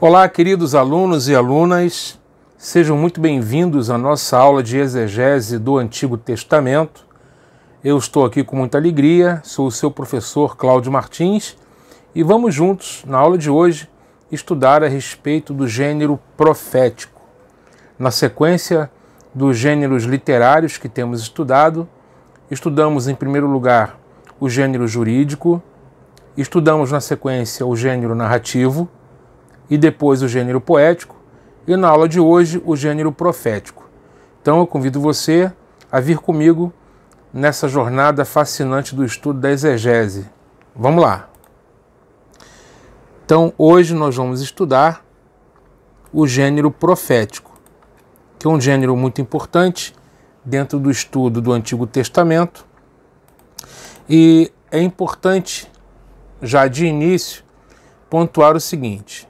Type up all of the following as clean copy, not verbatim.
Olá, queridos alunos e alunas, sejam muito bem-vindos à nossa aula de exegese do Antigo Testamento. Eu estou aqui com muita alegria, sou o seu professor Cláudio Martins e vamos juntos, na aula de hoje, estudar a respeito do gênero profético. Na sequência dos gêneros literários que temos estudado, estudamos em primeiro lugar o gênero jurídico, estudamos na sequência o gênero narrativo e depois o gênero poético e na aula de hoje o gênero profético. Então eu convido você a vir comigo nessa jornada fascinante do estudo da exegese. Vamos lá! Então hoje nós vamos estudar o gênero profético, que é um gênero muito importante dentro do estudo do Antigo Testamento, e é importante já de início pontuar o seguinte: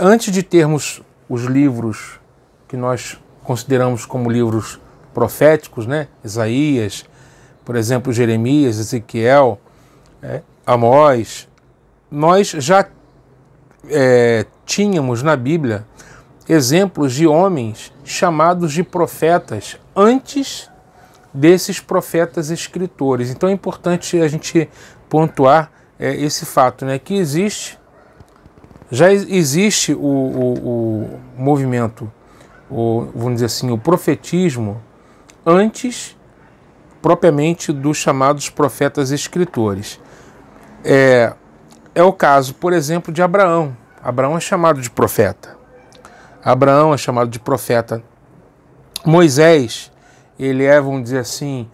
antes de termos os livros que nós consideramos como livros proféticos, né? Isaías, por exemplo, Jeremias, Ezequiel, Amós, nós já tínhamos na Bíblia exemplos de homens chamados de profetas antes desses profetas escritores. Então é importante a gente pontuar esse fato, né? Que já existe o movimento, vamos dizer assim, o profetismo antes propriamente dos chamados profetas escritores. É o caso, por exemplo, de Abraão. Abraão é chamado de profeta. Abraão é chamado de profeta. Moisés, ele vamos dizer assim,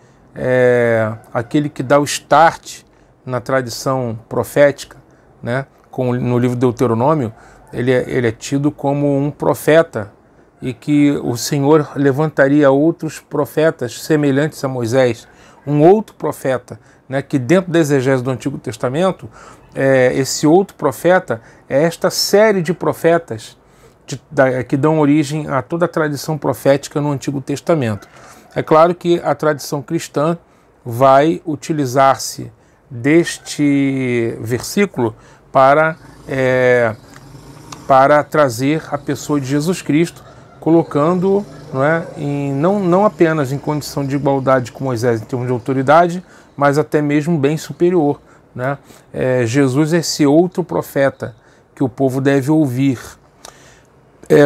aquele que dá o start na tradição profética, né? No livro de Deuteronômio, ele é tido como um profeta e que o Senhor levantaria outros profetas semelhantes a Moisés, um outro profeta, né? Que dentro da exegese do Antigo Testamento, esse outro profeta é esta série de profetas que dão origem a toda a tradição profética no Antigo Testamento. É claro que a tradição cristã vai utilizar-se deste versículo para trazer a pessoa de Jesus Cristo, colocando não apenas em condição de igualdade com Moisés em termos de autoridade, mas até mesmo bem superior, né? Jesus é esse outro profeta que o povo deve ouvir.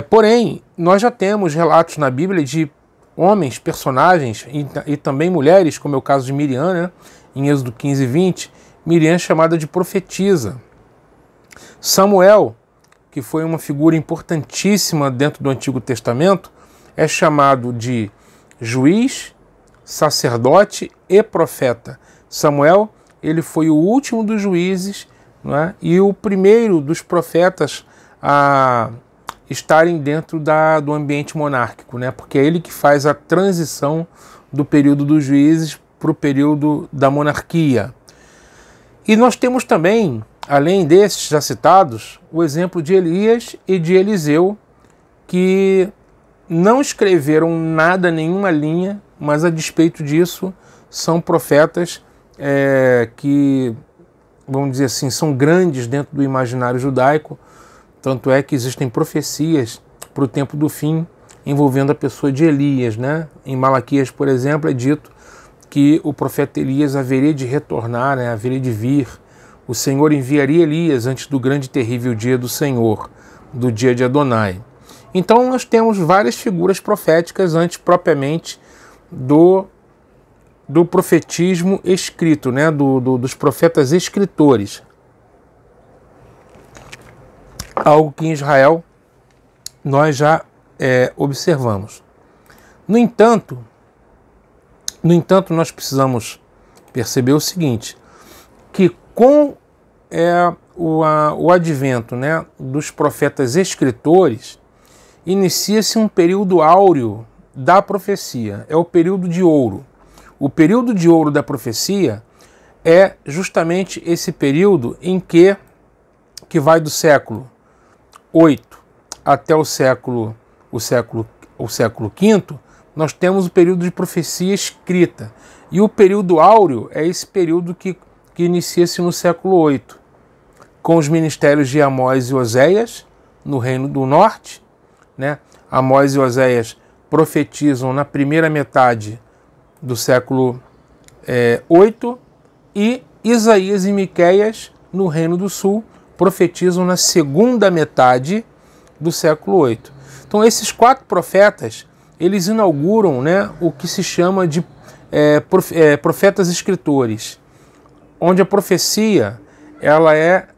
Porém, nós já temos relatos na Bíblia de homens, personagens e também mulheres, como é o caso de Miriam, né? Em Êxodo 15, 20, Miriam é chamada de profetisa. Samuel, que foi uma figura importantíssima dentro do Antigo Testamento, é chamado de juiz, sacerdote e profeta. Samuel, ele foi o último dos juízes, não é? E o primeiro dos profetas a estarem dentro do ambiente monárquico, né? Porque é ele que faz a transição do período dos juízes para o período da monarquia. E nós temos também, além desses já citados, o exemplo de Elias e de Eliseu, que não escreveram nada, nenhuma linha, mas a despeito disso são profetas que, vamos dizer assim, são grandes dentro do imaginário judaico. Tanto é que existem profecias para o tempo do fim envolvendo a pessoa de Elias, né? Em Malaquias, por exemplo, é dito que o profeta Elias haveria de retornar, né? Haveria de vir. O Senhor enviaria Elias antes do grande e terrível dia do Senhor, do dia de Adonai. Então nós temos várias figuras proféticas antes propriamente do profetismo escrito, né? Dos profetas escritores. Algo que em Israel nós já observamos. No entanto, nós precisamos perceber o seguinte, que com o advento, né, dos profetas escritores, inicia-se um período áureo da profecia, é o período de ouro. O período de ouro da profecia é justamente esse período em que vai do século 8 até o século V, nós temos o período de profecia escrita. E o período áureo é esse período que inicia-se no século 8, com os ministérios de Amós e Oséias, no Reino do Norte, né? Amós e Oséias profetizam na primeira metade do século 8 e Isaías e Miqueias, no Reino do Sul, profetizam na segunda metade do século 8. Então esses 4 profetas, eles inauguram, né, o que se chama de profetas escritores, onde a profecia ela é,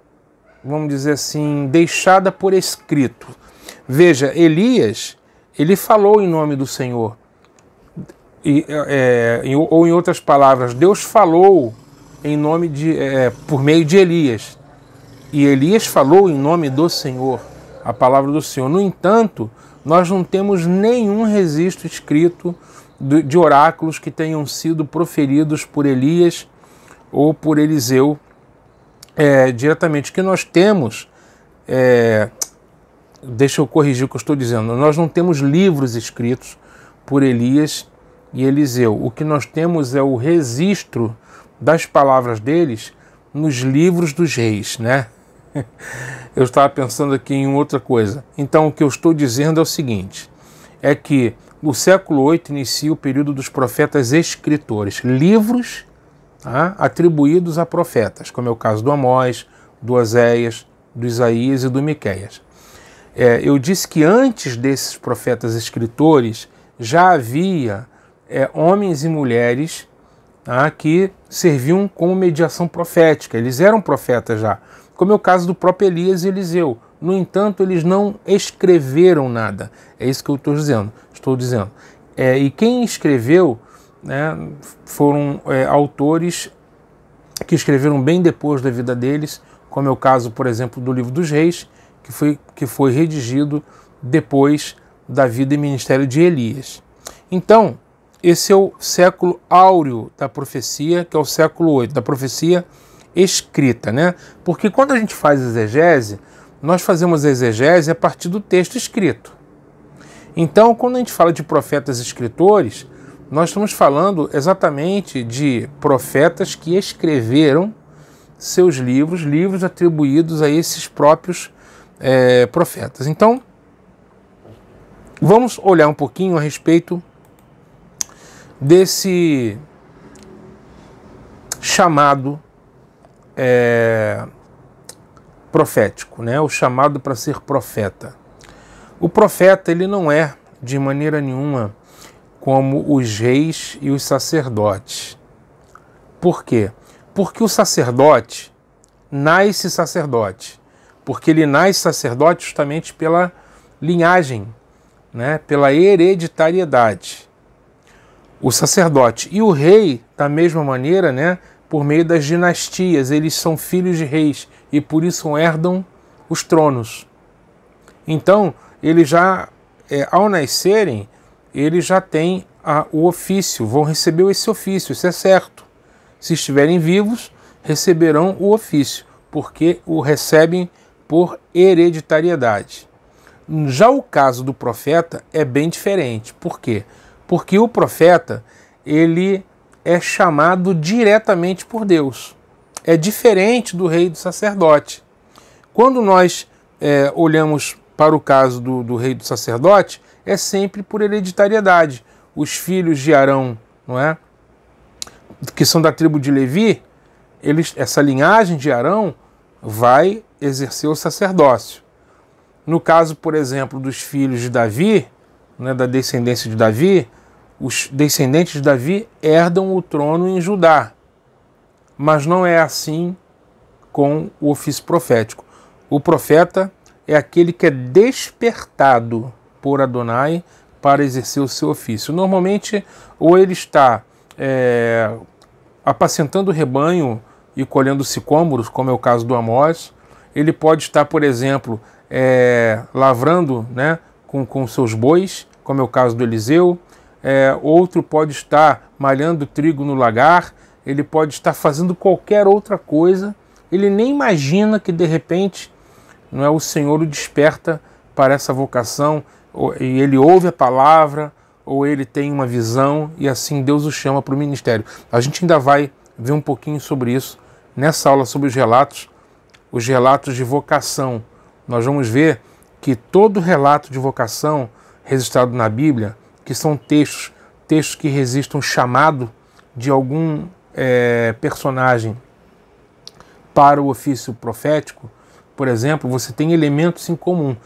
vamos dizer assim, deixada por escrito. Veja, Elias, ele falou em nome do Senhor, ou em outras palavras, Deus falou em nome por meio de Elias, e Elias falou em nome do Senhor, a palavra do Senhor. No entanto, nós não temos nenhum registro escrito de oráculos que tenham sido proferidos por Elias ou por Eliseu diretamente. O que nós temos, deixa eu corrigir o que eu estou dizendo, nós não temos livros escritos por Elias e Eliseu. O que nós temos é o registro das palavras deles nos livros dos reis, né? Eu estava pensando aqui em outra coisa. Então o que eu estou dizendo é o seguinte, é que no século 8 inicia o período dos profetas escritores, livros atribuídos a profetas, como é o caso do Amós, do Oséias, do Isaías e do Miqueias. Eu disse que antes desses profetas escritores já havia homens e mulheres que serviam como mediação profética, eles eram profetas já, como é o caso do próprio Elias e Eliseu. No entanto, eles não escreveram nada. É isso que eu estou dizendo. E quem escreveu, né, foram autores que escreveram bem depois da vida deles, como é o caso, por exemplo, do Livro dos Reis, que foi redigido depois da vida e ministério de Elias. Então, esse é o século áureo da profecia, que é o século 8, da profecia escrita, né? Porque quando a gente faz exegese, nós fazemos a exegese a partir do texto escrito. Então, quando a gente fala de profetas escritores, nós estamos falando exatamente de profetas que escreveram seus livros atribuídos a esses próprios profetas. Então, vamos olhar um pouquinho a respeito desse chamado profético, né? O chamado para ser profeta. O profeta, ele não é de maneira nenhuma como os reis e os sacerdotes. Por quê? Porque o sacerdote nasce sacerdote, porque ele nasce sacerdote justamente pela linhagem, né? Pela hereditariedade. O sacerdote e o rei, da mesma maneira, né? Por meio das dinastias, eles são filhos de reis e por isso herdam os tronos. Então, eles já, ao nascerem, eles já têm o ofício, vão receber esse ofício, isso é certo. Se estiverem vivos, receberão o ofício, porque o recebem por hereditariedade. Já o caso do profeta é bem diferente. Por quê? Porque o profeta, ele é chamado diretamente por Deus. É diferente do rei e do sacerdote. Quando nós olhamos para o caso do rei e do sacerdote, é sempre por hereditariedade. Os filhos de Arão, não é? Que são da tribo de Levi, essa linhagem de Arão vai exercer o sacerdócio. No caso, por exemplo, dos filhos de Davi, né, da descendência de Davi, os descendentes de Davi herdam o trono em Judá. Mas não é assim com o ofício profético. O profeta é aquele que é despertado por Adonai para exercer o seu ofício. Normalmente, ou ele está apacentando o rebanho e colhendo sicômoros, como é o caso do Amós. Ele pode estar, por exemplo, lavrando, né, com seus bois, como é o caso do Eliseu. Outro pode estar malhando trigo no lagar. Ele pode estar fazendo qualquer outra coisa. Ele nem imagina que, de repente, não é, o Senhor o desperta para essa vocação, e ele ouve a palavra, ou ele tem uma visão, e assim Deus o chama para o ministério. A gente ainda vai ver um pouquinho sobre isso nessa aula sobre os relatos de vocação. Nós vamos ver que todo relato de vocação registrado na Bíblia, que são textos que registram chamado de algum personagem para o ofício profético, por exemplo, você tem elementos em comum.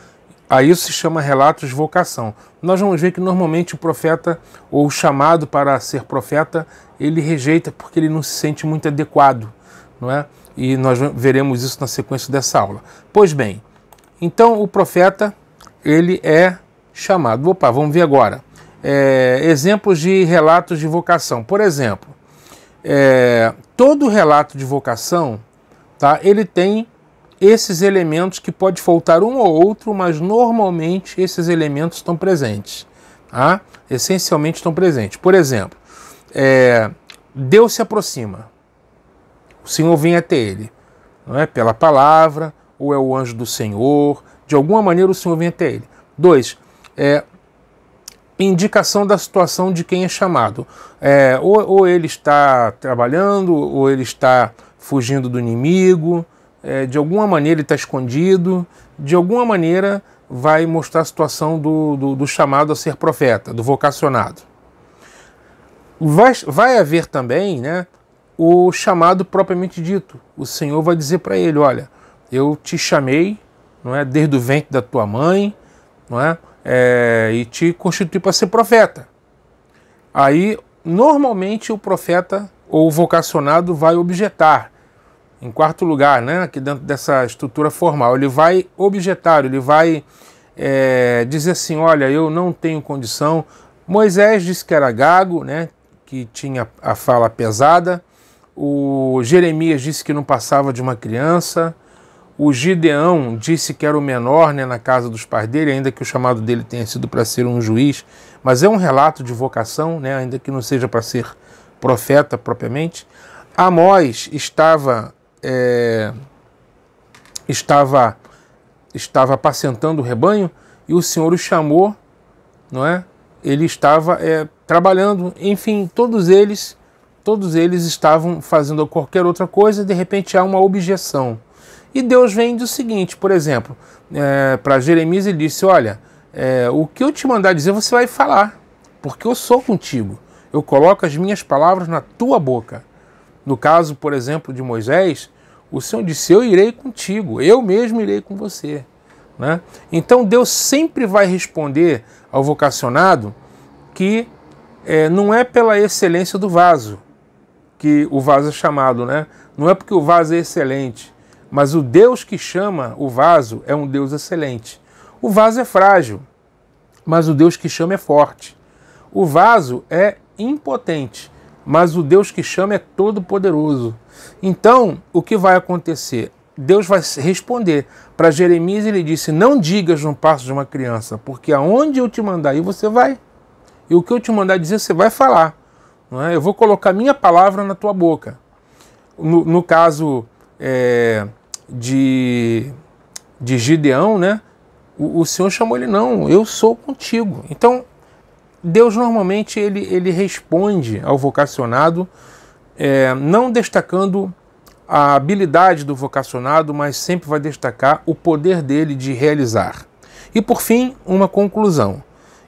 A isso se chama relatos de vocação. Nós vamos ver que normalmente o profeta, ou o chamado para ser profeta, ele rejeita porque ele não se sente muito adequado, não é? E nós veremos isso na sequência dessa aula. Pois bem, então o profeta, ele é chamado. Opa, vamos ver agora. Exemplos de relatos de vocação. Por exemplo, todo relato de vocação, tá, ele tem esses elementos que pode faltar um ou outro, mas normalmente esses elementos estão presentes. Tá? Essencialmente estão presentes. Por exemplo, Deus se aproxima. O Senhor vem até ele. Não é? Pela palavra, ou é o anjo do Senhor. De alguma maneira o Senhor vem até ele. 2. Indicação da situação de quem é chamado. Ou ele está trabalhando, ou ele está fugindo do inimigo, de alguma maneira ele está escondido, de alguma maneira vai mostrar a situação do chamado a ser profeta, do vocacionado. Vai haver também, né, o chamado propriamente dito. O Senhor vai dizer para ele, olha, eu te chamei, não é, desde o ventre da tua mãe, não é, e te constituí para ser profeta. Aí, normalmente, o profeta ou o vocacionado vai objetar. Em quarto lugar, né, aqui dentro dessa estrutura formal, ele vai objetar, ele vai dizer assim, olha, eu não tenho condição. Moisés disse que era gago, né, que tinha a fala pesada. O Jeremias disse que não passava de uma criança. O Gideão disse que era o menor, né, na casa dos pais dele, ainda que o chamado dele tenha sido para ser um juiz. Mas é um relato de vocação, né, ainda que não seja para ser profeta propriamente. Amós estava apacentando o rebanho e o Senhor o chamou, não é? Ele estava trabalhando, enfim, todos eles estavam fazendo qualquer outra coisa e de repente há uma objeção. E Deus vem do seguinte, por exemplo, para Jeremias ele disse, olha, o que eu te mandar dizer você vai falar, porque eu sou contigo, eu coloco as minhas palavras na tua boca. No caso, por exemplo, de Moisés, o Senhor disse, eu irei contigo, eu mesmo irei com você. Né? Então Deus sempre vai responder ao vocacionado que não é pela excelência do vaso, que o vaso é chamado, né? Não é porque o vaso é excelente, mas o Deus que chama o vaso é um Deus excelente. O vaso é frágil, mas o Deus que chama é forte. O vaso é impotente, mas o Deus que chama é todo-poderoso. Então, o que vai acontecer? Deus vai responder. Para Jeremias ele disse, não digas no passo de uma criança, porque aonde eu te mandar ir, você vai. E o que eu te mandar dizer, você vai falar. Não é? Eu vou colocar minha palavra na tua boca. No caso de Gideão, né? O Senhor chamou ele, não, eu sou contigo. Então, Deus normalmente ele responde ao vocacionado, não destacando a habilidade do vocacionado, mas sempre vai destacar o poder dele de realizar. E por fim, uma conclusão.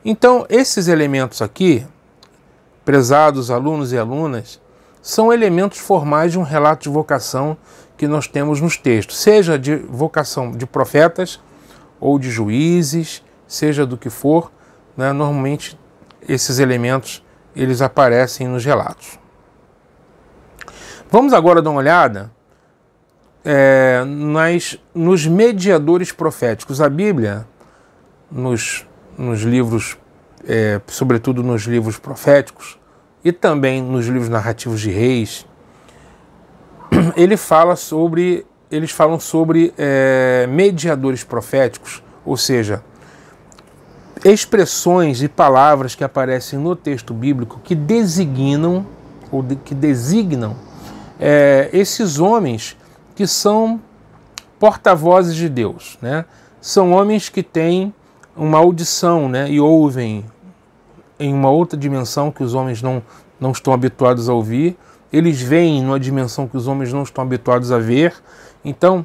Então, esses elementos aqui, prezados alunos e alunas, são elementos formais de um relato de vocação que nós temos nos textos, seja de vocação de profetas ou de juízes, seja do que for, né? Normalmente esses elementos eles aparecem nos relatos. Vamos agora dar uma olhada nos mediadores proféticos. A Bíblia, nos livros, sobretudo nos livros proféticos e também nos livros narrativos de reis, eles falam sobre mediadores proféticos, ou seja, expressões e palavras que aparecem no texto bíblico que designam esses homens que são porta-vozes de Deus, né? São homens que têm uma audição, né? E ouvem em uma outra dimensão que os homens não estão habituados a ouvir. Eles veem numa dimensão que os homens não estão habituados a ver. Então,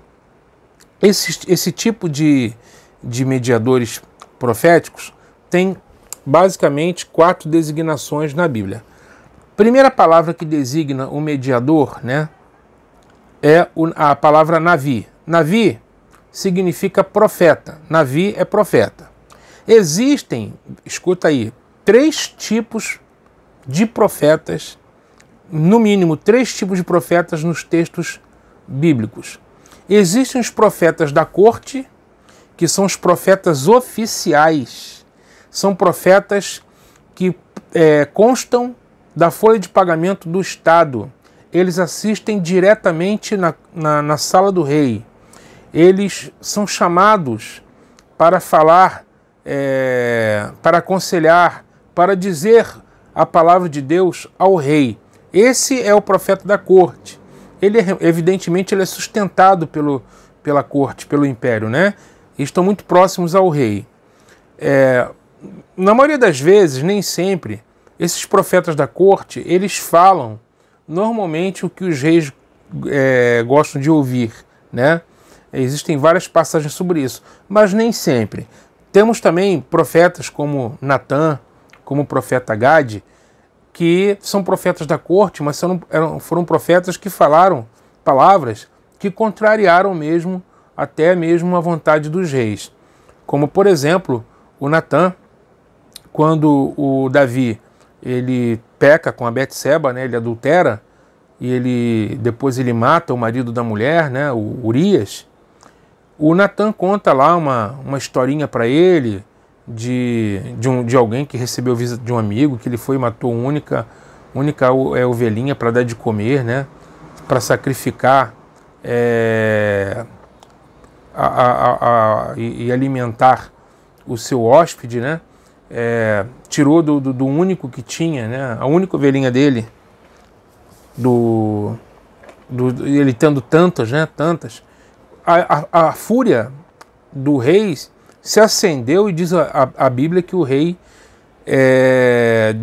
esse tipo de de mediadores proféticos, tem basicamente 4 designações na Bíblia. Primeira palavra que designa o mediador, né, é a palavra Navi. Navi significa profeta. Navi é profeta. Existem, escuta aí, 3 tipos de profetas, no mínimo 3 tipos de profetas nos textos bíblicos. Existem os profetas da corte, que são os profetas oficiais. São profetas que constam da folha de pagamento do Estado. Eles assistem diretamente na sala do rei. Eles são chamados para falar, para aconselhar, para dizer a palavra de Deus ao rei. Esse é o profeta da corte. Ele, evidentemente, ele é sustentado pela corte, pelo império, né? E estão muito próximos ao rei. Na maioria das vezes, nem sempre, esses profetas da corte, eles falam normalmente o que os reis gostam de ouvir, né? Existem várias passagens sobre isso, mas nem sempre. Temos também profetas como Natã, como o profeta Gade, que são profetas da corte, mas foram profetas que falaram palavras que contrariaram até mesmo a vontade dos reis. Como, por exemplo, o Natã, quando o Davi ele peca com a Betseba, né, ele adultera, e depois ele mata o marido da mulher, né, o Urias. O Natã conta lá uma historinha para ele de alguém que recebeu visita de um amigo, que ele foi e matou única ovelhinha para dar de comer, né, para sacrificar e alimentar o seu hóspede, né? Tirou do único que tinha, né? A única ovelhinha dele, ele tendo tantas, né? Tantas. A fúria do rei se acendeu e diz a Bíblia que o rei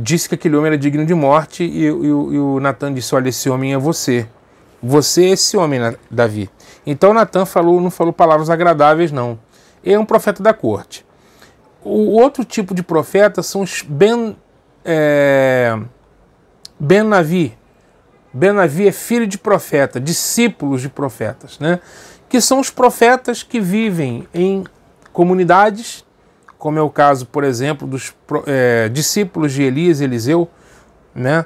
disse que aquele homem era digno de morte e o Natã disse: olha, esse homem é você. Você é esse homem, Davi. Então Natã não falou palavras agradáveis, não. Ele é um profeta da corte. O outro tipo de profeta são os Ben-Navi. Ben-Navi é filho de profeta, discípulos de profetas, né? Que são os profetas que vivem em comunidades, como é o caso, por exemplo, dos discípulos de Elias e Eliseu, né?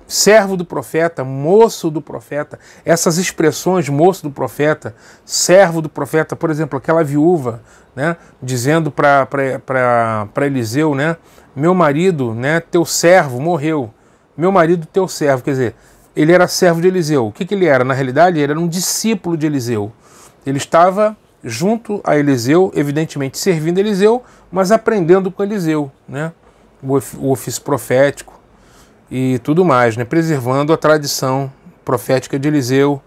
Servo do profeta, moço do profeta. Essas expressões, moço do profeta, servo do profeta, por exemplo, aquela viúva, né, dizendo para Eliseu, né, meu marido, né, teu servo morreu, meu marido teu servo, quer dizer, ele era servo de Eliseu. O que ele era? Na realidade, ele era um discípulo de Eliseu. Ele estava junto a Eliseu, evidentemente servindo Eliseu, mas aprendendo com Eliseu, né, o ofício profético e tudo mais, né, preservando a tradição profética de Eliseu,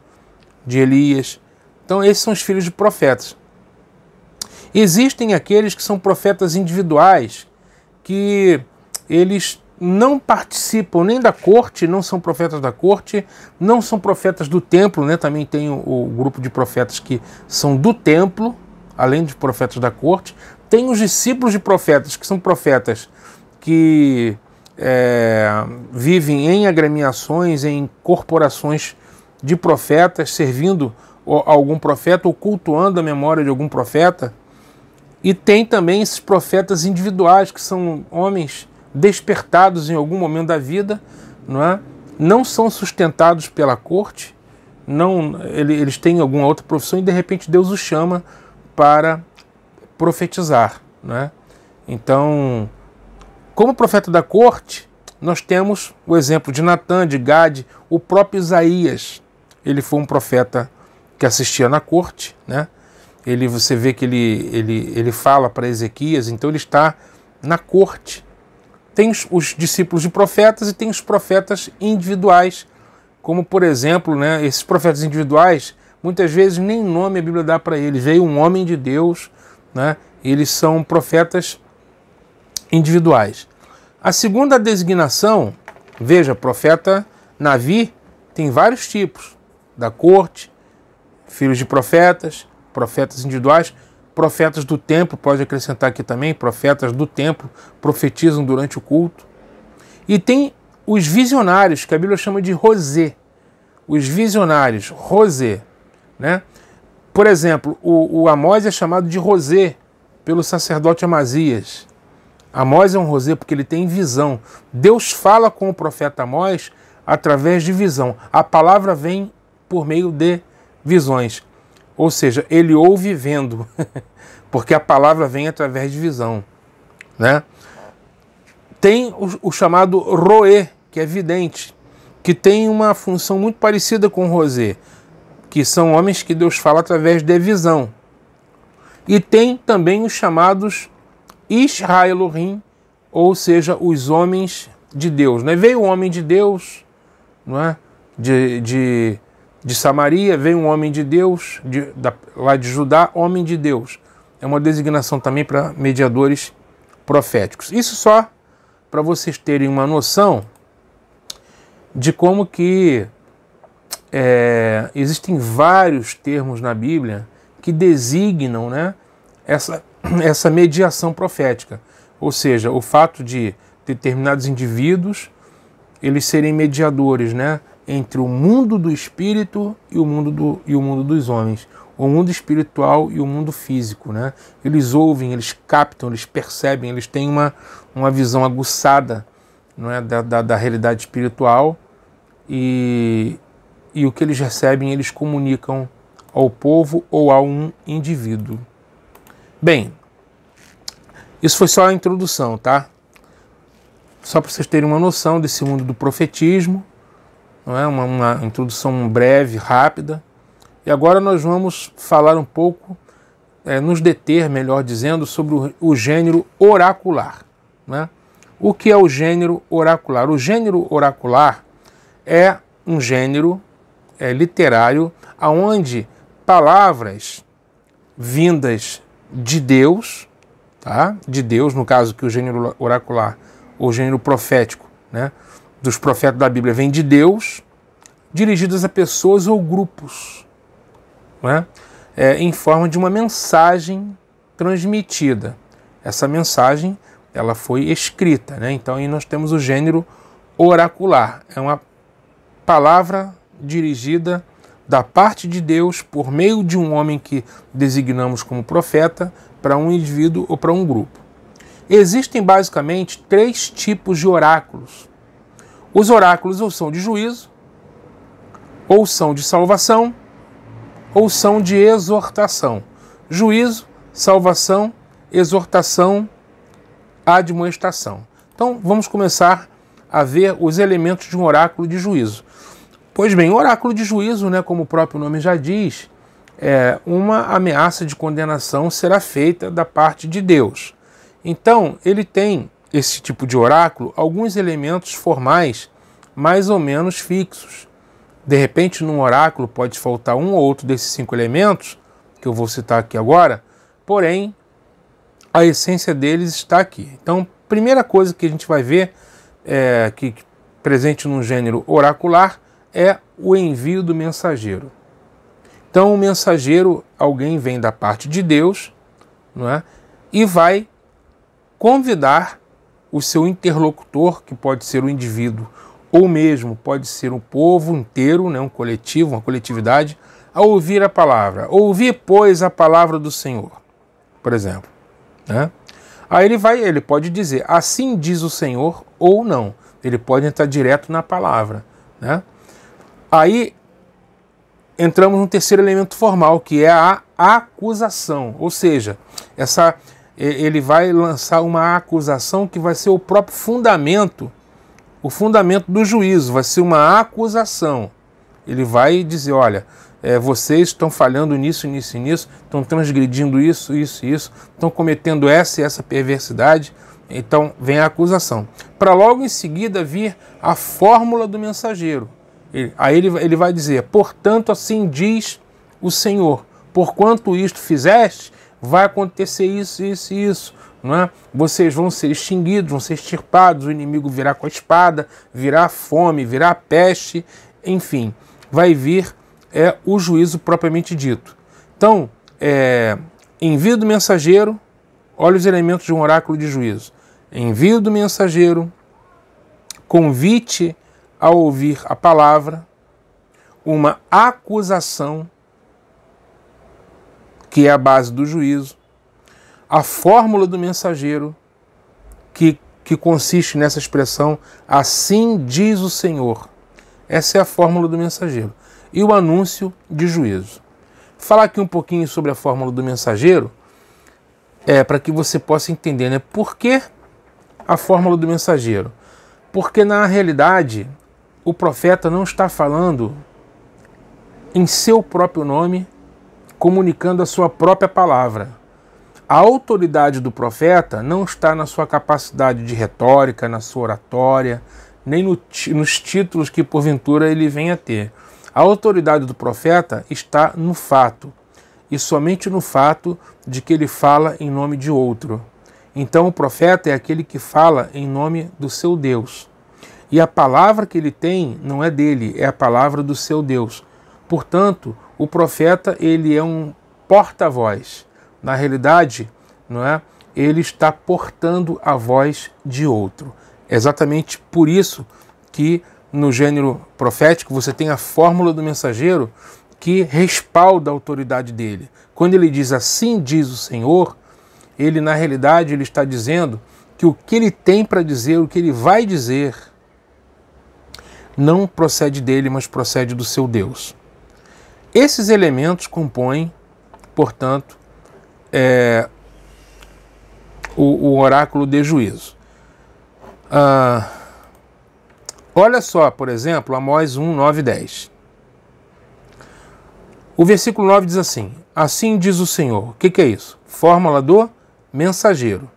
de Elias. Então esses são os filhos de profetas. Existem aqueles que são profetas individuais, que eles não participam nem da corte, não são profetas da corte, não são profetas do templo, né? Também tem o grupo de profetas que são do templo, além dos profetas da corte. Tem os discípulos de profetas, que são profetas que vivem em agremiações, em corporações de profetas, servindo a algum profeta ou cultuando a memória de algum profeta. E tem também esses profetas individuais, que são homens despertados em algum momento da vida, não são sustentados pela corte, eles têm alguma outra profissão e de repente Deus os chama para profetizar. Então, como profeta da corte, nós temos o exemplo de Natã, de Gade, o próprio Isaías. Ele foi um profeta que assistia na corte, né? Você vê que ele fala para Ezequias, então ele está na corte. Tem os discípulos de profetas e tem os profetas individuais, como por exemplo, né, esses profetas individuais, muitas vezes nem nome a Bíblia dá para eles. Veio um homem de Deus, né? Eles são profetas individuais. A segunda designação, veja, profeta Navi tem vários tipos, da corte, filhos de profetas, profetas individuais. Profetas do templo, pode acrescentar aqui também, profetas do templo profetizam durante o culto. E tem os visionários, que a Bíblia chama de rosé. Os visionários, rosé, né? Por exemplo, o Amós é chamado de rosé pelo sacerdote Amazias. Amós é um rosé porque ele tem visão. Deus fala com o profeta Amós através de visão. A palavra vem por meio de visões. Ou seja, ele ouve vendo, porque a palavra vem através de visão, né? Tem o chamado roé, que é vidente, que tem uma função muito parecida com o rosé, que são homens que Deus fala através de visão. E tem também os chamados Israelohim, ou seja, os homens de Deus, né? Veio o homem de Deus, não é? De Samaria, veio um homem de Deus, lá de Judá, homem de Deus. É uma designação também para mediadores proféticos. Isso só para vocês terem uma noção de como que existem vários termos na Bíblia que designam, né, essa mediação profética. Ou seja, o fato de determinados indivíduos eles serem mediadores, né, entre o mundo do espírito e o mundo dos homens, o mundo espiritual e o mundo físico, né? Eles ouvem, eles captam, eles percebem, eles têm uma visão aguçada, não é, da realidade espiritual e o que eles recebem eles comunicam ao povo ou a um indivíduo. Bem, isso foi só a introdução, tá? Só para vocês terem uma noção desse mundo do profetismo. Não é? Uma introdução breve, rápida. E agora nós vamos falar um pouco, nos deter, melhor dizendo, sobre o gênero oracular. Né? O que é o gênero oracular? O gênero oracular é um gênero literário onde palavras vindas de Deus, tá? De Deus, no caso que o gênero oracular, ou gênero profético, né, dos profetas da Bíblia, vem de Deus, dirigidas a pessoas ou grupos, né, em forma de uma mensagem transmitida. Essa mensagem ela foi escrita, né? Então aí nós temos o gênero oracular. É uma palavra dirigida da parte de Deus por meio de um homem que designamos como profeta para um indivíduo ou para um grupo. Existem basicamente 3 tipos de oráculos. Os oráculos ou são de juízo, ou são de salvação, ou são de exortação. Juízo, salvação, exortação, admoestação. Então vamos começar a ver os elementos de um oráculo de juízo. Pois bem, o oráculo de juízo, né, como o próprio nome já diz, uma ameaça de condenação será feita da parte de Deus. Então, ele tem, esse tipo de oráculo, alguns elementos formais mais ou menos fixos. De repente, num oráculo pode faltar um ou outro desses 5 elementos, que eu vou citar aqui agora, porém, a essência deles está aqui. Então, primeira coisa que a gente vai ver, que presente no gênero oracular, é o envio do mensageiro. Então, o mensageiro, alguém vem da parte de Deus, não é? E vai convidar o seu interlocutor, que pode ser o indivíduo, ou mesmo pode ser um povo inteiro, né, um coletivo, uma coletividade, a ouvir a palavra. Ouvi, pois, a palavra do Senhor, por exemplo. Né? Aí ele pode dizer, assim diz o Senhor, ou não. Ele pode entrar direto na palavra. Né? Aí entramos no terceiro elemento formal, que é a acusação. Ou seja, ele vai lançar uma acusação que vai ser o próprio fundamento, o fundamento do juízo, vai ser uma acusação. Ele vai dizer, olha, vocês estão falhando nisso, nisso e nisso, estão transgredindo isso, isso e isso, estão cometendo essa e essa perversidade, então vem a acusação. Para logo em seguida vir a fórmula do mensageiro. Aí ele vai dizer, portanto assim diz o Senhor, porquanto isto fizeste, vai acontecer isso, isso e isso. Não é? Vocês vão ser extinguidos, vão ser extirpados, o inimigo virá com a espada, virá fome, virá peste, enfim, vai vir o juízo propriamente dito. Então, Envio do mensageiro, olha os elementos de um oráculo de juízo. Envio do mensageiro, convite a ouvir a palavra, uma acusação, que é a base do juízo, a fórmula do mensageiro, que consiste nessa expressão, assim diz o Senhor. Essa é a fórmula do mensageiro. E o anúncio de juízo. Falar aqui um pouquinho sobre a fórmula do mensageiro, para que você possa entender, né? Por que a fórmula do mensageiro? Porque na realidade o profeta não está falando em seu próprio nome, comunicando a sua própria palavra. A autoridade do profeta não está na sua capacidade de retórica, na sua oratória, nem nos títulos que porventura ele venha a ter. A autoridade do profeta está no fato, e somente no fato de que ele fala em nome de outro. Então o profeta é aquele que fala em nome do seu Deus. E a palavra que ele tem não é dele, é a palavra do seu Deus. Portanto, o profeta ele é um porta-voz. Na realidade, não é? Ele está portando a voz de outro. É exatamente por isso que no gênero profético você tem a fórmula do mensageiro que respalda a autoridade dele. Quando ele diz assim diz o Senhor, ele na realidade ele está dizendo que o que ele tem para dizer, o que ele vai dizer, não procede dele, mas procede do seu Deus. Esses elementos compõem, portanto, o oráculo de juízo. Olha só, por exemplo, Amós 1, 9 e 10. O versículo 9 diz assim: assim diz o Senhor. O que é isso? Fórmula do mensageiro.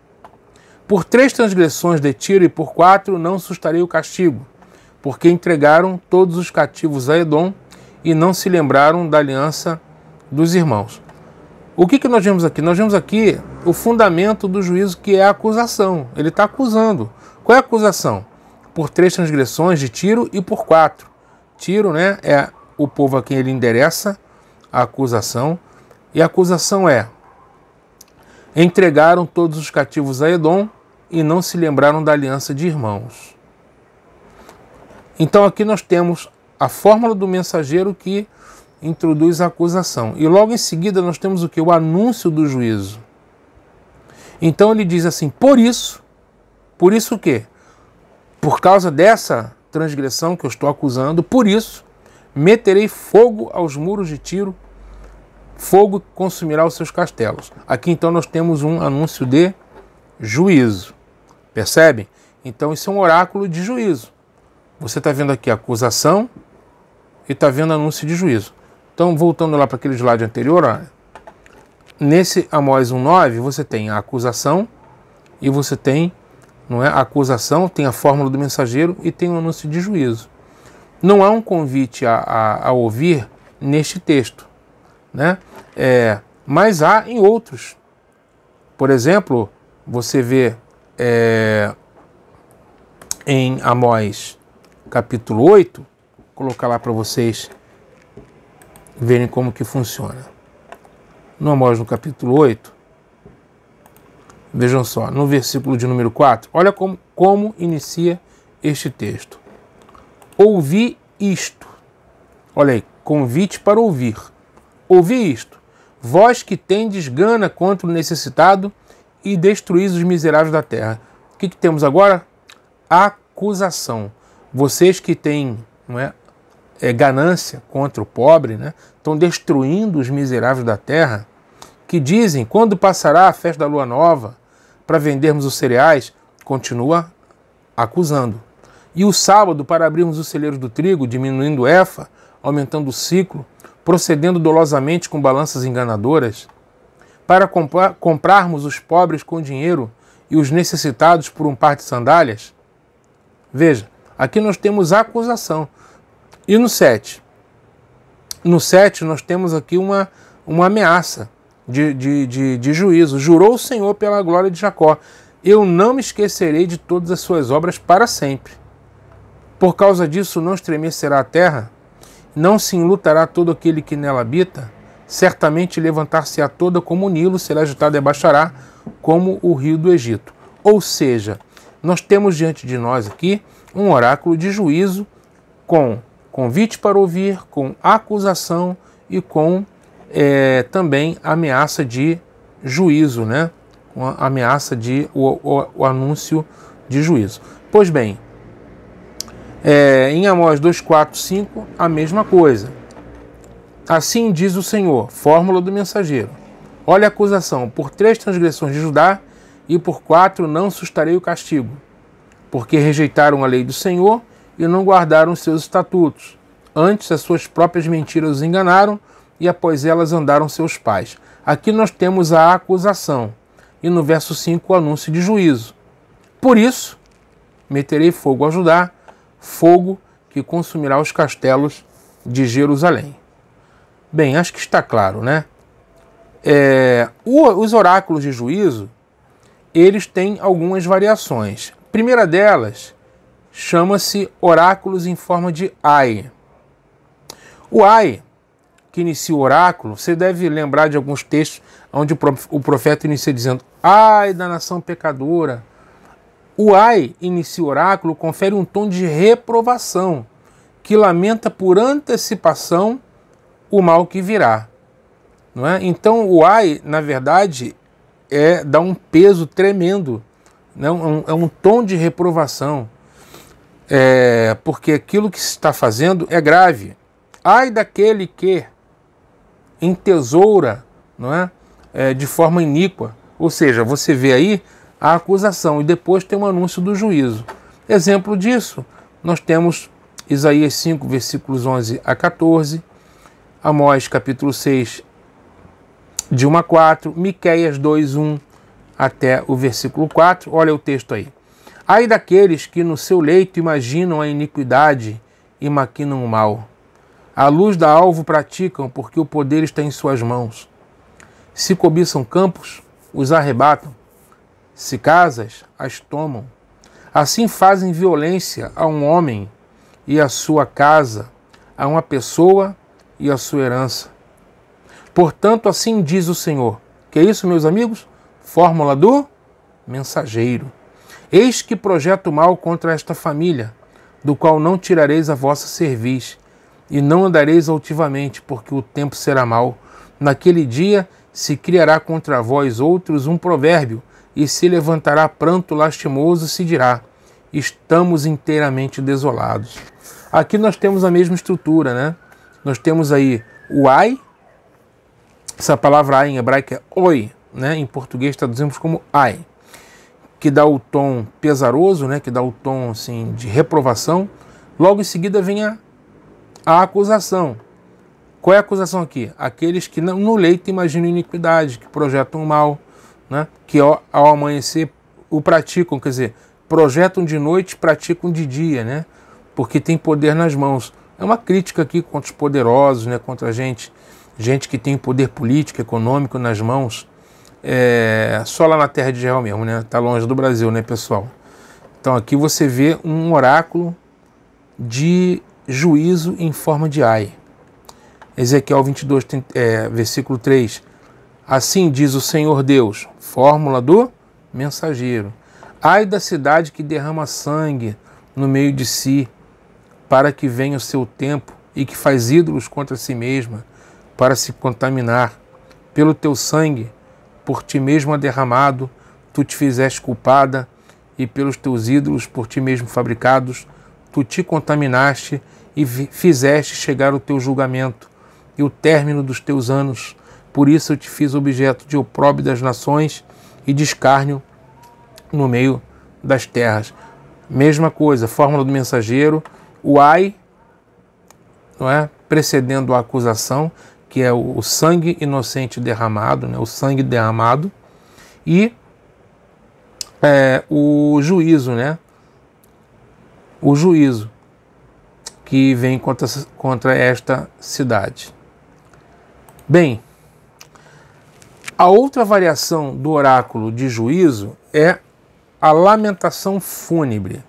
Por 3 transgressões de Tiro e por 4 não sustarei o castigo, porque entregaram todos os cativos a Edom e não se lembraram da aliança dos irmãos. O que nós vemos aqui? Nós vemos aqui o fundamento do juízo, que é a acusação. Ele está acusando. Qual é a acusação? Por 3 transgressões de Tiro e por 4. Tiro, né, é o povo a quem ele endereça a acusação. E a acusação é: entregaram todos os cativos a Edom e não se lembraram da aliança de irmãos. Então aqui nós temos a fórmula do mensageiro que introduz a acusação. E logo em seguida nós temos o que? O anúncio do juízo. Então ele diz assim: por isso o quê? Por causa dessa transgressão que eu estou acusando, por isso meterei fogo aos muros de Tiro, fogo consumirá os seus castelos. Aqui então nós temos um anúncio de juízo. Percebem? Então isso é um oráculo de juízo. Você está vendo aqui a acusação e está vendo anúncio de juízo. Então, voltando lá para aquele slide anterior, ó, nesse Amós 1,9 você tem a acusação e você tem, não é, a acusação, tem a fórmula do mensageiro e tem o anúncio de juízo. Não há um convite a ouvir neste texto, né? Mas há em outros. Por exemplo, você vê em Amós capítulo 8, vou colocar lá para vocês verem como que funciona. No Amós, no capítulo 8, vejam só, no versículo de número 4, olha como inicia este texto. Ouvi isto. Olha aí, convite para ouvir. Ouvi isto. Vós que tendes gana contra o necessitado e destruís os miseráveis da terra. O que temos agora? Acusação. Vocês que têm, não é, ganância contra o pobre, né, estão destruindo os miseráveis da terra, que dizem: quando passará a festa da lua nova para vendermos os cereais? Continua acusando. E o sábado para abrirmos os celeiros do trigo, diminuindo o efa, aumentando o ciclo, procedendo dolosamente com balanças enganadoras, para comprarmos os pobres com dinheiro e os necessitados por um par de sandálias? Veja, aqui nós temos a acusação. E no 7? No 7 nós temos aqui uma ameaça de juízo. Jurou o Senhor pela glória de Jacó: eu não me esquecerei de todas as suas obras para sempre. Por causa disso não estremecerá a terra, não se enlutará todo aquele que nela habita, certamente levantar-se-á toda como o Nilo, será agitada e baixará como o rio do Egito. Ou seja, nós temos diante de nós aqui um oráculo de juízo com convite para ouvir, com acusação e com também ameaça de juízo, né? Uma ameaça de o anúncio de juízo. Pois bem, em Amós 2, 4, 5, a mesma coisa. Assim diz o Senhor, fórmula do mensageiro. Olha a acusação, por 3 transgressões de Judá e por 4 não sustarei o castigo, porque rejeitaram a lei do Senhor e não guardaram os seus estatutos. Antes as suas próprias mentiras os enganaram e após elas andaram seus pais. Aqui nós temos a acusação e no verso 5 o anúncio de juízo. Por isso, meterei fogo a Judá, fogo que consumirá os castelos de Jerusalém. Bem, acho que está claro, né? Os oráculos de juízo, eles têm algumas variações. A primeira delas chama-se oráculos em forma de ai. O ai, que inicia o oráculo, você deve lembrar de alguns textos onde o profeta inicia dizendo: ai da nação pecadora. O ai inicia o oráculo, confere um tom de reprovação, que lamenta por antecipação o mal que virá. Não é? Então o ai, na verdade, dá um peso tremendo, né? É um tom de reprovação, porque aquilo que se está fazendo é grave. Ai daquele que entesoura, não é? De forma iníqua. Ou seja, você vê aí a acusação e depois tem um anúncio do juízo. Exemplo disso, nós temos Isaías 5, versículos 11 a 14, Amós capítulo 6, de 1 a 4, Miqueias 2, 1 até o versículo 4. Olha o texto aí. Ai daqueles que no seu leito imaginam a iniquidade e maquinam o mal. À luz da alvo praticam, porque o poder está em suas mãos. Se cobiçam campos, os arrebatam. Se casas, as tomam. Assim fazem violência a um homem e a sua casa, a uma pessoa e a sua herança. Portanto, assim diz o Senhor. Que é isso, meus amigos? Fórmula do mensageiro. Eis que projeto mal contra esta família, do qual não tirareis a vossa cerviz, e não andareis altivamente, porque o tempo será mau. Naquele dia se criará contra vós outros um provérbio, e se levantará pranto lastimoso, e se dirá: estamos inteiramente desolados. Aqui nós temos a mesma estrutura, né? Nós temos aí o ai, essa palavra ai em hebraico é oi, né? Em português traduzimos como ai, que dá o tom pesaroso, né? Que dá o tom assim, de reprovação. Logo em seguida vem a acusação. Qual é a acusação aqui? Aqueles que no leito imaginam iniquidade, que projetam o mal, né? Que ao amanhecer o praticam, quer dizer, projetam de noite, praticam de dia, né? Porque tem poder nas mãos. É uma crítica aqui contra os poderosos, né? Contra a gente que tem poder político, econômico nas mãos. Só lá na terra de Israel mesmo, né? Tá longe do Brasil, né, pessoal? Então aqui você vê um oráculo de juízo em forma de ai. Ezequiel 22, versículo 3. Assim diz o Senhor Deus, fórmula do mensageiro. Ai da cidade que derrama sangue no meio de si, para que venha o seu tempo, e que faz ídolos contra si mesma, para se contaminar. Pelo teu sangue, por ti mesmo derramado, tu te fizeste culpada, e pelos teus ídolos, por ti mesmo fabricados, tu te contaminaste e fizeste chegar o teu julgamento e o término dos teus anos. Por isso eu te fiz objeto de opróbrio das nações e de escárnio no meio das terras. Mesma coisa, fórmula do mensageiro, o ai, não é? Precedendo a acusação, que é o sangue inocente derramado, né? O sangue derramado, e o juízo, né? O juízo que vem contra esta cidade. Bem, a outra variação do oráculo de juízo é a lamentação fúnebre.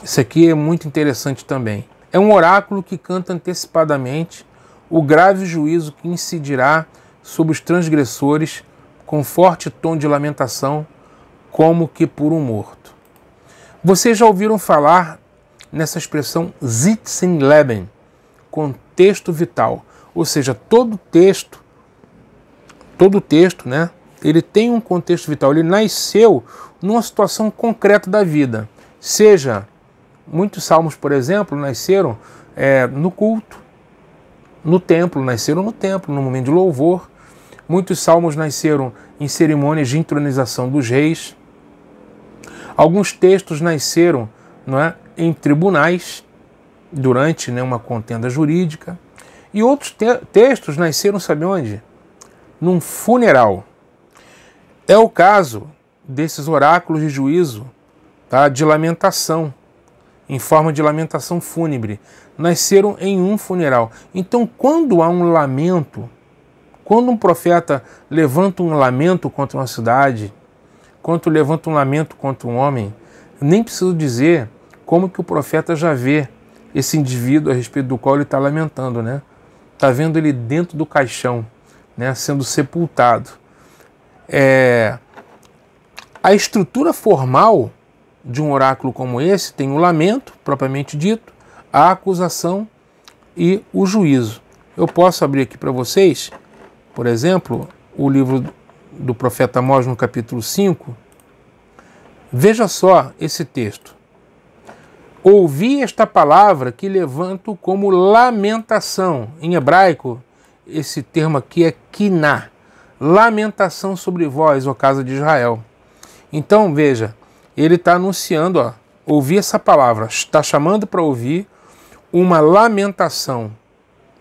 Isso aqui é muito interessante também. É um oráculo que canta antecipadamente o grave juízo que incidirá sobre os transgressores com forte tom de lamentação, como que por um morto. Vocês já ouviram falar nessa expressão Sitzenleben, contexto vital, ou seja, todo texto, né, ele tem um contexto vital, ele nasceu numa situação concreta da vida, seja, muitos salmos, por exemplo, nasceram no culto, nasceram no templo, no momento de louvor, muitos salmos nasceram em cerimônias de entronização dos reis, alguns textos nasceram, não é, em tribunais, durante, né, uma contenda jurídica, e outros textos nasceram, sabe onde? Num funeral. É o caso desses oráculos de juízo, tá, de lamentação, em forma de lamentação fúnebre. Nasceram em um funeral. Então, quando há um lamento, quando um profeta levanta um lamento contra uma cidade, quando levanta um lamento contra um homem, nem preciso dizer como que o profeta já vê esse indivíduo a respeito do qual ele está lamentando, né? Está vendo ele dentro do caixão, né, sendo sepultado. A estrutura formal de um oráculo como esse tem o lamento, propriamente dito, a acusação e o juízo. Eu posso abrir aqui para vocês, por exemplo, o livro do profeta Amós, no capítulo 5. Veja só esse texto. Ouvi esta palavra que levanto como lamentação. Em hebraico, esse termo aqui é kiná. Lamentação sobre vós, ó casa de Israel. Então, veja, ele está anunciando, ouvi essa palavra, está chamando para ouvir uma lamentação,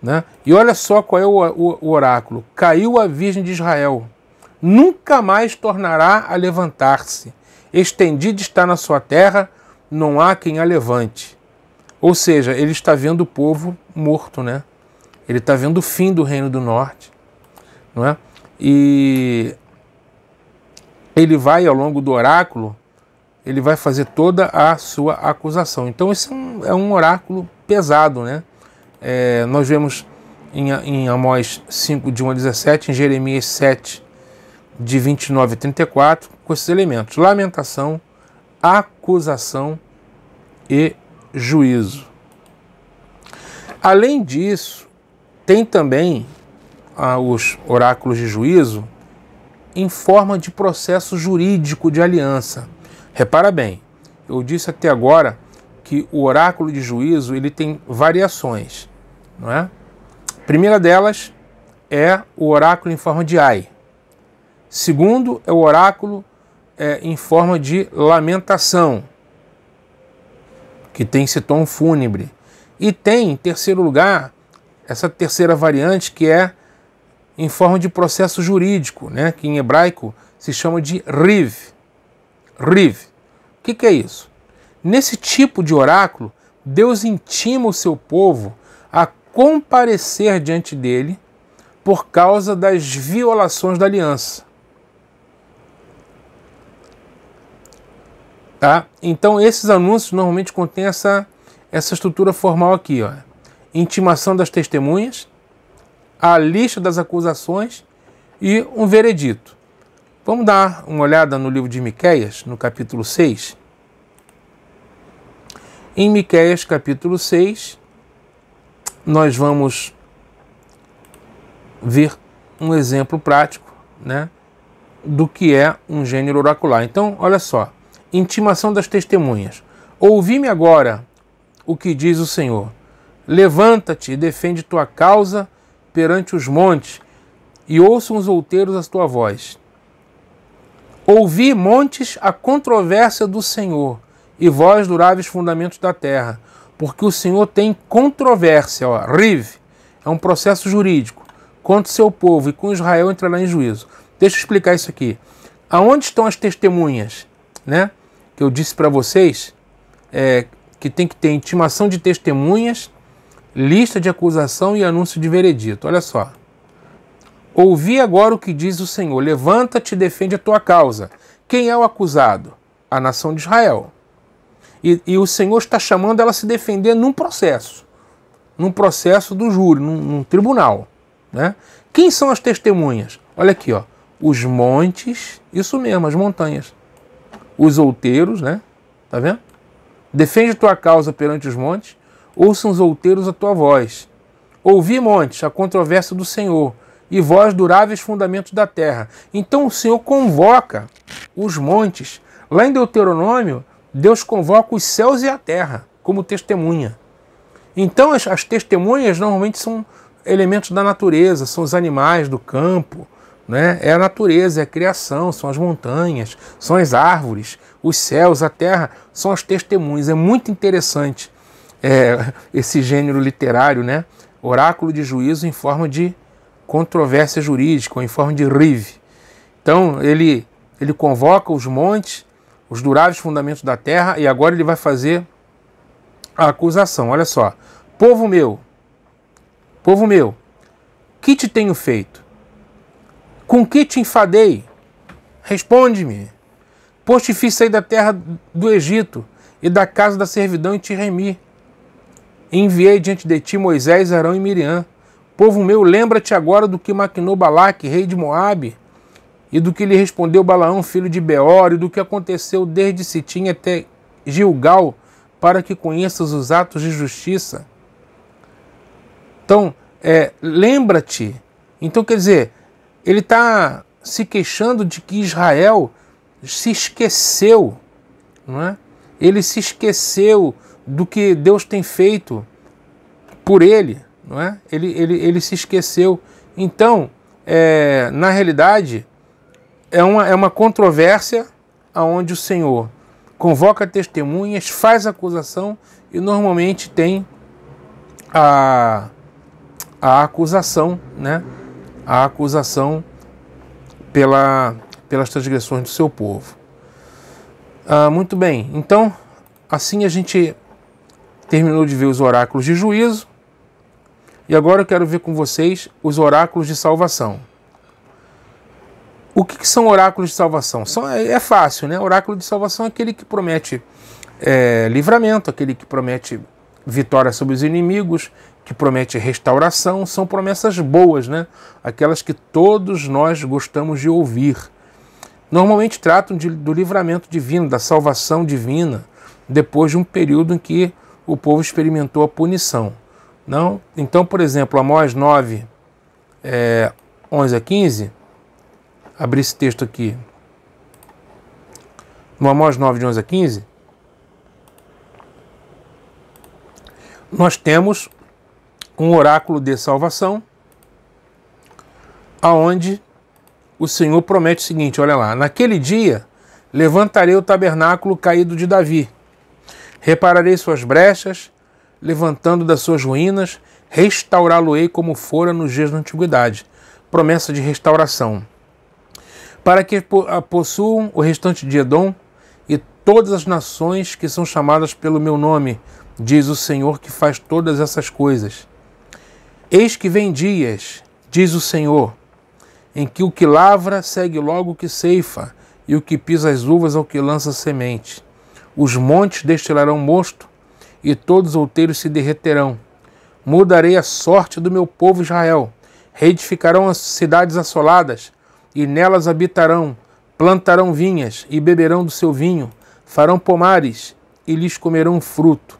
né? E olha só qual é o oráculo. Caiu a virgem de Israel, nunca mais tornará a levantar-se. Estendida está na sua terra, não há quem a levante. Ou seja, ele está vendo o povo morto, né? Ele está vendo o fim do Reino do Norte, não é? E ele vai, ao longo do oráculo, ele vai fazer toda a sua acusação. Então esse é um oráculo pesado, né? Nós vemos em Amós 5, de 1 a 17, em Jeremias 7, de 29 a 34, com esses elementos: lamentação, acusação e juízo. Além disso, tem também os oráculos de juízo em forma de processo jurídico de aliança. Repara bem, eu disse até agora que o oráculo de juízo ele tem variações, não é? A primeira delas é o oráculo em forma de ai. Segundo é o oráculo em forma de lamentação, que tem esse tom fúnebre. E tem, em terceiro lugar, essa terceira variante que é em forma de processo jurídico, né, que em hebraico se chama de riv. Riv. O que é isso? Nesse tipo de oráculo, Deus intima o seu povo a comparecer diante dele por causa das violações da aliança. Tá? Então esses anúncios normalmente contêm essa estrutura formal aqui, ó. Intimação das testemunhas, a lista das acusações e um veredito. Vamos dar uma olhada no livro de Miqueias, no capítulo 6. Em Miqueias, capítulo 6, nós vamos ver um exemplo prático, né, do que é um gênero oracular. Então, olha só. Intimação das testemunhas. Ouvi-me agora o que diz o Senhor. Levanta-te e defende tua causa perante os montes, e ouçam os outeiros a tua voz. Ouvi, montes, a controvérsia do Senhor, e vós, duráveis fundamentos da terra, porque o Senhor tem controvérsia, riv, é um processo jurídico, contra o seu povo, e com Israel entrará em juízo. Deixa eu explicar isso aqui. Aonde estão as testemunhas, né? Que eu disse para vocês que tem que ter intimação de testemunhas, lista de acusação e anúncio de veredito. Olha só. Ouvi agora o que diz o Senhor. Levanta-te e defende a tua causa. Quem é o acusado? A nação de Israel. E o Senhor está chamando ela a se defender num processo. num processo do júri, num tribunal, né? Quem são as testemunhas? Olha aqui, ó, os montes, isso mesmo, as montanhas. Os outeiros, né? Tá vendo? Defende tua causa perante os montes, ouçam os outeiros a tua voz. Ouvi, montes, a controvérsia do Senhor, e vós, duráveis fundamentos da terra. Então o Senhor convoca os montes. Lá em Deuteronômio, Deus convoca os céus e a terra como testemunha. Então as testemunhas normalmente são elementos da natureza, são os animais do campo, né? É a natureza, é a criação, são as montanhas, são as árvores, os céus, a terra, são as testemunhas. É muito interessante esse gênero literário, né? Oráculo de juízo em forma de controvérsia jurídica, ou em forma de rive. Então ele convoca os montes, os duráveis fundamentos da terra, e agora ele vai fazer a acusação. Olha só, povo meu, que te tenho feito? Com que te enfadei? Responde-me. Pois te fiz sair da terra do Egito e da casa da servidão e te remi. Enviei diante de ti Moisés, Arão e Miriam. Povo meu, lembra-te agora do que maquinou Balaque, rei de Moabe, e do que lhe respondeu Balaão, filho de Beor, e do que aconteceu desde Sitim até Gilgal, para que conheças os atos de justiça. Então, lembra-te. Então, quer dizer, ele está se queixando de que Israel se esqueceu, não é? Ele se esqueceu do que Deus tem feito por ele, não é? Ele se esqueceu. Então, na realidade, é uma controvérsia onde o Senhor convoca testemunhas, faz acusação e normalmente tem a acusação, né? A acusação pelas transgressões do seu povo. Muito bem, então assim a gente terminou de ver os oráculos de juízo e agora eu quero ver com vocês os oráculos de salvação. O que são oráculos de salvação? É fácil, né? Oráculo de salvação é aquele que promete livramento, aquele que promete vitória sobre os inimigos, que promete restauração. São promessas boas, né? Aquelas que todos nós gostamos de ouvir. Normalmente tratam do livramento divino, da salvação divina, depois de um período em que o povo experimentou a punição. Não? Então, por exemplo, Amós 9, 11 a 15, abri esse texto aqui. No Amós 9, de 11 a 15, nós temos um oráculo de salvação, aonde o Senhor promete o seguinte, olha lá: naquele dia levantarei o tabernáculo caído de Davi, repararei suas brechas, levantando das suas ruínas, restaurá-lo-ei como fora nos dias da antiguidade. Promessa de restauração. Para que possuam o restante de Edom e todas as nações que são chamadas pelo meu nome, diz o Senhor que faz todas essas coisas. Eis que vem dias, diz o Senhor, em que o que lavra segue logo o que ceifa, e o que pisa as uvas ao que lança semente. Os montes destilarão mosto, e todos os outeiros se derreterão. Mudarei a sorte do meu povo Israel. Reedificarão as cidades assoladas, e nelas habitarão. Plantarão vinhas, e beberão do seu vinho. Farão pomares, e lhes comerão fruto.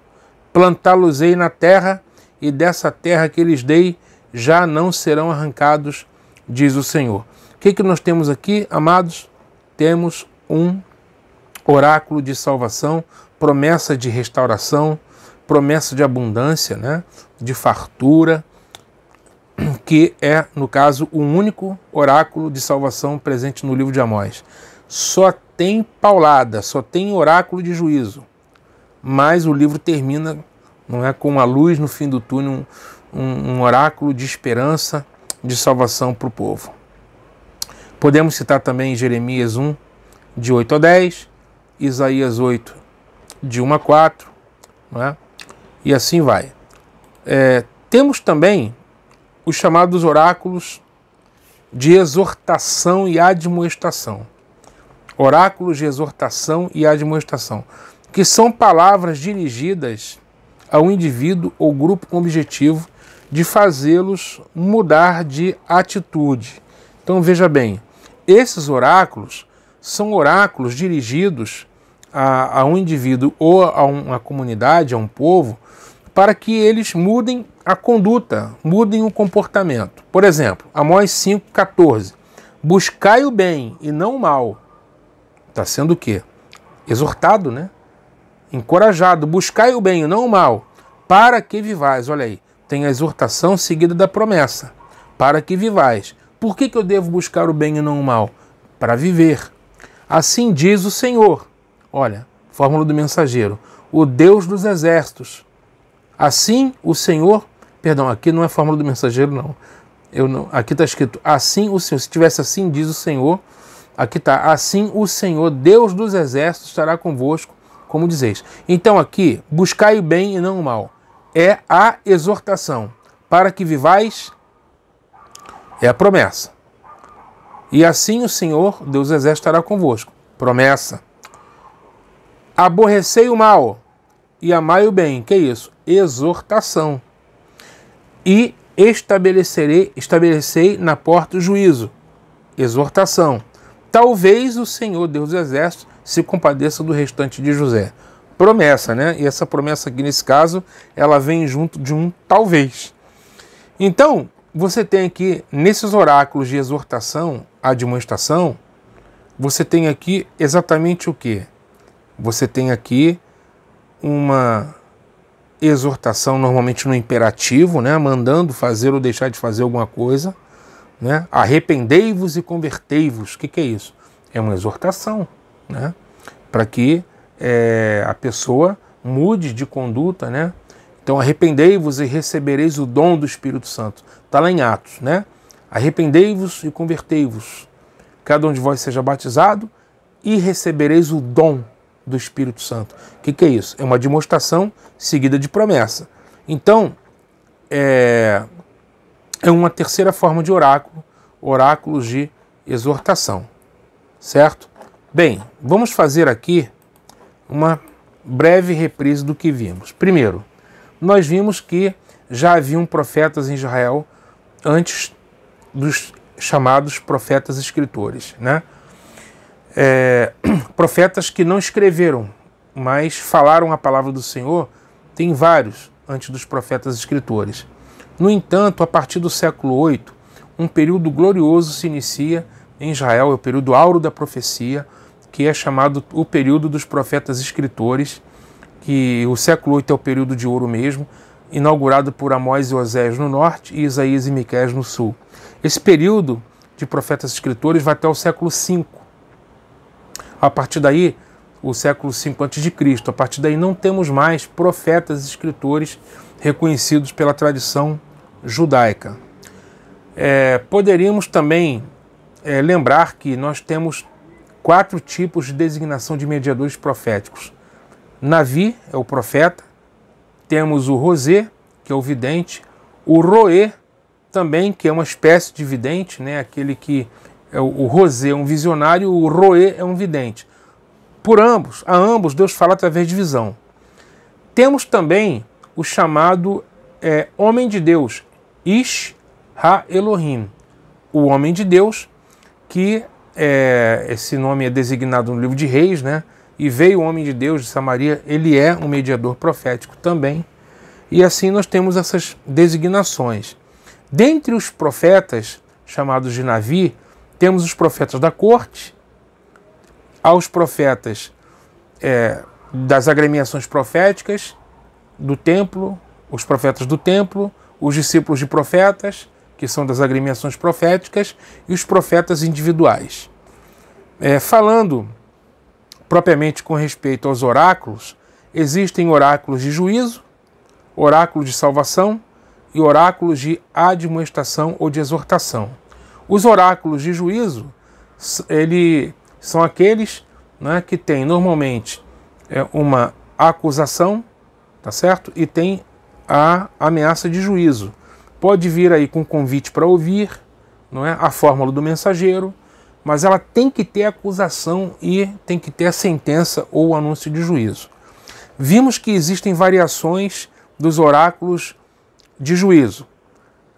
Plantá-los-ei na terra, e dessa terra que lhes dei, já não serão arrancados, diz o Senhor. O que nós temos aqui, amados? Temos um oráculo de salvação, promessa de restauração, promessa de abundância, né? De fartura, que é, no caso, o único oráculo de salvação presente no livro de Amós. Só tem paulada, só tem oráculo de juízo, mas o livro termina, não é, com a luz no fim do túnel, um oráculo de esperança, de salvação para o povo. Podemos citar também Jeremias 1, de 8 a 10, Isaías 8, de 1 a 4, não é? E assim vai. Temos também os chamados oráculos de exortação e admoestação. Oráculos de exortação e admoestação, que são palavras dirigidas ao indivíduo ou grupo com o objetivo de fazê-los mudar de atitude. Então veja bem, esses oráculos são oráculos dirigidos a um indivíduo ou a uma comunidade, a um povo, para que eles mudem a conduta, mudem o comportamento. Por exemplo, Amós 5,14. Buscai o bem e não o mal. Está sendo o quê? Exortado, né? Encorajado. Buscai o bem e não o mal, para que vivais. Olha aí, tem a exortação seguida da promessa. Para que vivais. Por que eu devo buscar o bem e não o mal? Para viver. Assim diz o Senhor. Olha, fórmula do mensageiro. O Deus dos exércitos. Assim o Senhor... Perdão, aqui não é fórmula do mensageiro, não. Aqui está escrito, assim o Senhor. Se tivesse assim, diz o Senhor. Aqui está, assim o Senhor, Deus dos exércitos, estará convosco, como dizeis. Então aqui, buscai o bem e não o mal. É a exortação. Para que vivais, é a promessa. E assim o Senhor, Deus dos exércitos, estará convosco. Promessa. Aborrecei o mal e amai o bem. Que é isso? Exortação. E estabelecei na porta o juízo. Exortação. Talvez o Senhor, Deus dos exércitos, se compadeça do restante de José. Promessa, né? E essa promessa aqui, nesse caso, ela vem junto de um talvez. Então, você tem aqui, nesses oráculos de exortação, admoestação, você tem aqui exatamente o quê? Você tem aqui uma exortação, normalmente no imperativo, né? Mandando fazer ou deixar de fazer alguma coisa, né? Arrependei-vos e convertei-vos. O que é isso? É uma exortação, né? Para que a pessoa mude de conduta, né? Então, arrependei-vos e recebereis o dom do Espírito Santo. Está lá em Atos, né? Arrependei-vos e convertei-vos. Cada um de vós seja batizado e recebereis o dom do Espírito Santo. O que é isso? É uma demonstração seguida de promessa. Então, é uma terceira forma de oráculo, oráculos de exortação. Certo? Bem, vamos fazer aqui uma breve reprise do que vimos. Primeiro, nós vimos que já haviam profetas em Israel antes dos chamados profetas escritores, né? Profetas que não escreveram, mas falaram a palavra do Senhor, tem vários antes dos profetas escritores. No entanto, a partir do século VIII, um período glorioso se inicia em Israel, é o período áureo da profecia, que é chamado o período dos profetas escritores, que o século VIII é o período de ouro mesmo, inaugurado por Amós e Oséias no norte e Isaías e Miqueias no sul. Esse período de profetas escritores vai até o século V. A partir daí, o século V a.C., a partir daí não temos mais profetas escritores reconhecidos pela tradição judaica. Poderíamos também lembrar que nós temos 4 tipos de designação de mediadores proféticos. Navi é o profeta, temos o Rosê, que é o vidente, o Roê também, que é uma espécie de vidente, né? Aquele que o Rosê é um visionário, o Roê é um vidente. A ambos Deus fala através de visão. Temos também o chamado homem de Deus, Ish Ha-Elohim, o homem de Deus, que esse nome é designado no livro de Reis, né? E veio o homem de Deus de Samaria, ele é um mediador profético também. E assim nós temos essas designações. Dentre os profetas chamados de Navi, temos os profetas da corte, aos profetas das agremiações proféticas do templo, os profetas do templo, os discípulos de profetas, que são das agremiações proféticas, e os profetas individuais. Falando propriamente com respeito aos oráculos, existem oráculos de juízo, oráculos de salvação e oráculos de admoestação ou de exortação. Os oráculos de juízo, são aqueles, né, que têm normalmente uma acusação, tá certo? E tem a ameaça de juízo. Pode vir aí com convite para ouvir, não é? A fórmula do mensageiro, mas ela tem que ter acusação e tem que ter a sentença ou o anúncio de juízo. Vimos que existem variações dos oráculos de juízo.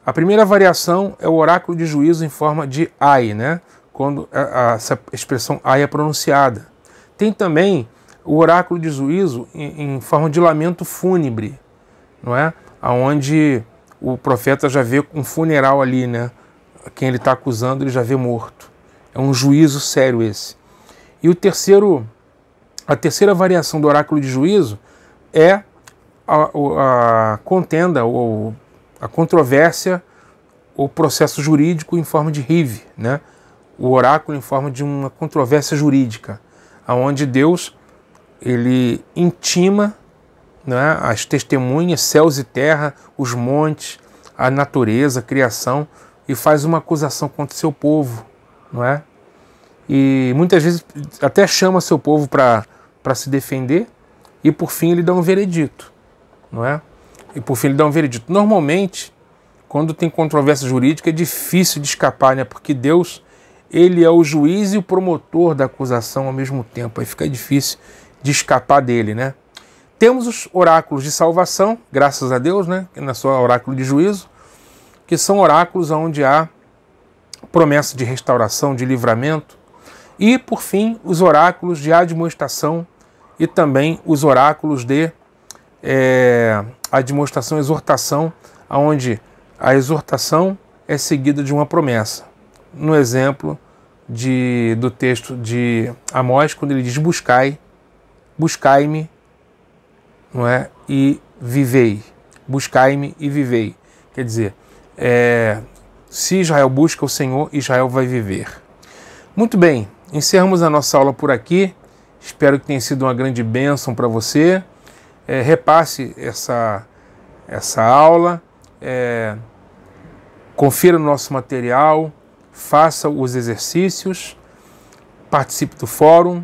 A primeira variação é o oráculo de juízo em forma de ai, né? Quando essa expressão ai é pronunciada. Tem também o oráculo de juízo em forma de lamento fúnebre, não é? Onde o profeta já vê um funeral ali, né? Quem ele está acusando, ele já vê morto. É um juízo sério esse. E a terceira variação do oráculo de juízo é a contenda, ou a controvérsia, o processo jurídico em forma de rive, né? O oráculo em forma de uma controvérsia jurídica, onde Deus ele intima, né, as testemunhas, céus e terra, os montes, a natureza, a criação, e faz uma acusação contra o seu povo, não é? E muitas vezes até chama seu povo para se defender, e por fim ele dá um veredito, não é? E por fim ele dá um veredito. Normalmente, quando tem controvérsia jurídica, é difícil de escapar, né? Porque Deus, ele é o juiz e o promotor da acusação ao mesmo tempo. Aí fica difícil de escapar dele, né? Temos os oráculos de salvação, graças a Deus, né? Na sua oráculo de juízo, que são oráculos onde há promessa de restauração, de livramento. E, por fim, os oráculos de admoestação e também os oráculos de admoestação e exortação, onde a exortação é seguida de uma promessa. No exemplo do texto de Amós, quando ele diz buscai-me, não é? E vivei. Buscai-me e vivei. Quer dizer, se Israel busca o Senhor, Israel vai viver. Muito bem, encerramos a nossa aula por aqui. Espero que tenha sido uma grande bênção para você. Repasse essa aula, confira o nosso material, faça os exercícios, participe do fórum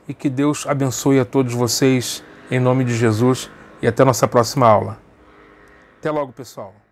e que Deus abençoe a todos vocês em nome de Jesus e até a nossa próxima aula. Até logo, pessoal.